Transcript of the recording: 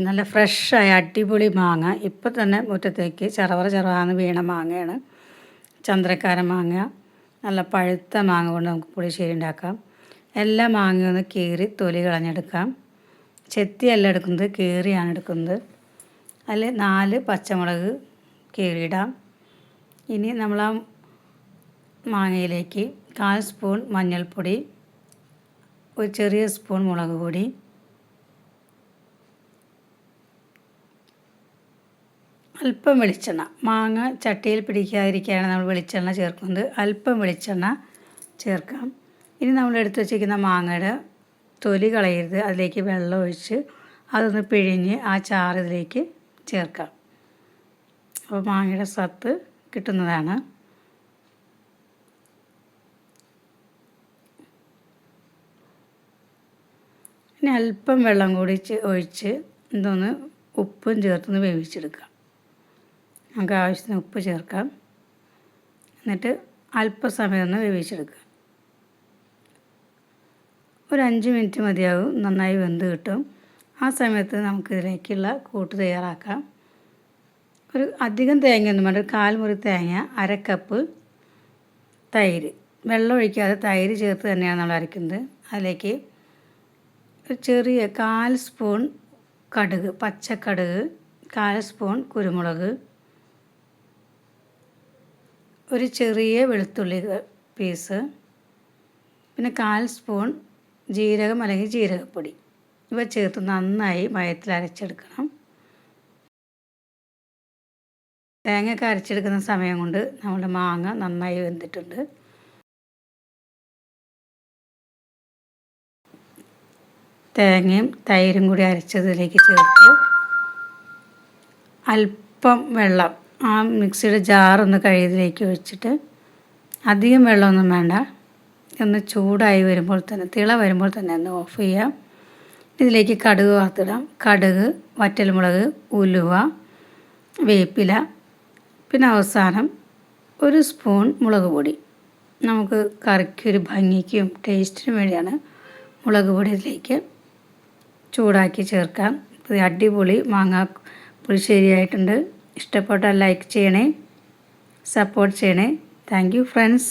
നല്ല ഫ്രഷായ അടിപൊളി മാങ്ങ ഇപ്പം തന്നെ മുറ്റത്തേക്ക് ചറവറന്ന് വീണ മാങ്ങയാണ്. ചന്ദ്രക്കാരൻ മാങ്ങ, നല്ല പഴുത്ത മാങ്ങ കൊണ്ട് നമുക്ക് പുളിശ്ശേരി ഉണ്ടാക്കാം. എല്ലാ മാങ്ങയും ഒന്ന് കീറി തൊലി കളഞ്ഞെടുക്കാം. ചെത്തിയല്ല എടുക്കുന്നത്, കീറിയാണ് എടുക്കുന്നത്. അതിൽ 4 പച്ചമുളക് കീറിയിടാം. ഇനി നമ്മൾ ആ മാങ്ങയിലേക്ക് 1/4 സ്പൂൺ മഞ്ഞൾപ്പൊടി, ഒരു ചെറിയ സ്പൂൺ മുളക് പൊടി, അല്പം വെളിച്ചെണ്ണ. മാങ്ങ ചട്ടിയിൽ പിടിക്കാതിരിക്കുകയാണ് നമ്മൾ വെളിച്ചെണ്ണ ചേർക്കുന്നത്. അല്പം വെളിച്ചെണ്ണ ചേർക്കാം. ഇനി നമ്മൾ എടുത്ത് വച്ചിരിക്കുന്ന മാങ്ങയുടെ തൊലി കളയരുത്. അതിലേക്ക് വെള്ളം ഒഴിച്ച് അതൊന്ന് പിഴിഞ്ഞ് ആ ചാറ് ഇതിലേക്ക് ചേർക്കാം. അപ്പോൾ മാങ്ങയുടെ സത്ത് കിട്ടുന്നതാണ്. ഇനി അല്പം വെള്ളം കൂടി ഒഴിച്ച് ഇതൊന്ന് ഉപ്പും ചേർത്തൊന്ന് വേവിച്ചെടുക്കാം. നമുക്ക് ആവശ്യത്തിന് ഉപ്പ് ചേർക്കാം. എന്നിട്ട് അല്പസമയം ഒന്ന് വേവിച്ചെടുക്കുക. ഒരു 5 മിനിറ്റ് മതിയാകും, നന്നായി വെന്ത് കിട്ടും. ആ സമയത്ത് നമുക്കിതിലേക്കുള്ള കൂട്ട് തയ്യാറാക്കാം. ഒരു അധികം തേങ്ങയൊന്നും വേണ്ട, ഒരു 1/4 മുറി തേങ്ങ, 1/2 കപ്പ് തൈര്, വെള്ളം ഒഴിക്കാതെ തൈര് ചേർത്ത് തന്നെയാണ് നമ്മൾ അരയ്ക്കുന്നത്. അതിലേക്ക് ഒരു ചെറിയ 1/4 സ്പൂൺ കടുക്, പച്ചക്കടുക്, 1/4 സ്പൂൺ കുരുമുളക്, ഒരു ചെറിയ വെളുത്തുള്ളി പീസ്, പിന്നെ 1/4 സ്പൂൺ ജീരകം അല്ലെങ്കിൽ ജീരകപ്പൊടി. ഇവ ചേർത്ത് നന്നായി മയത്തിൽ അരച്ചെടുക്കണം. തേങ്ങയൊക്കെ അരച്ചെടുക്കുന്ന സമയം കൊണ്ട് നമ്മുടെ മാങ്ങ നന്നായി വെന്തിട്ടുണ്ട്. തേങ്ങയും തൈരും കൂടി അരച്ചതിലേക്ക് ചേർത്ത് അല്പം വെള്ളം, ആ മിക്സിയുടെ ജാറൊന്ന് കഴുകിയതിലേക്ക് ഒഴിച്ചിട്ട്, അധികം വെള്ളമൊന്നും വേണ്ട, ഒന്ന് ചൂടായി വരുമ്പോൾ തന്നെ, തിള വരുമ്പോൾ തന്നെ ഒന്ന് ഓഫ് ചെയ്യാം. ഇതിലേക്ക് കടുക് വറുത്തിടാം. കടുക്, വറ്റൽമുളക്, ഉലുവ, വേപ്പില, പിന്നെ അവസാനം 1 സ്പൂൺ മുളക് പൊടി. നമുക്ക് കറിക്കൊരു ഭംഗിക്കും ടേസ്റ്റിനും വേണ്ടിയാണ് മുളക് പൊടി ഇതിലേക്ക് ചൂടാക്കി ചേർക്കാം. ഇത് അടിപൊളി മാങ്ങ പുളിശ്ശേരിയായിട്ടുണ്ട്. ഇഷ്ടപ്പെട്ടാൽ ലൈക്ക് ചെയ്യണേ, സപ്പോർട്ട് ചെയ്യണേ. Thank you friends.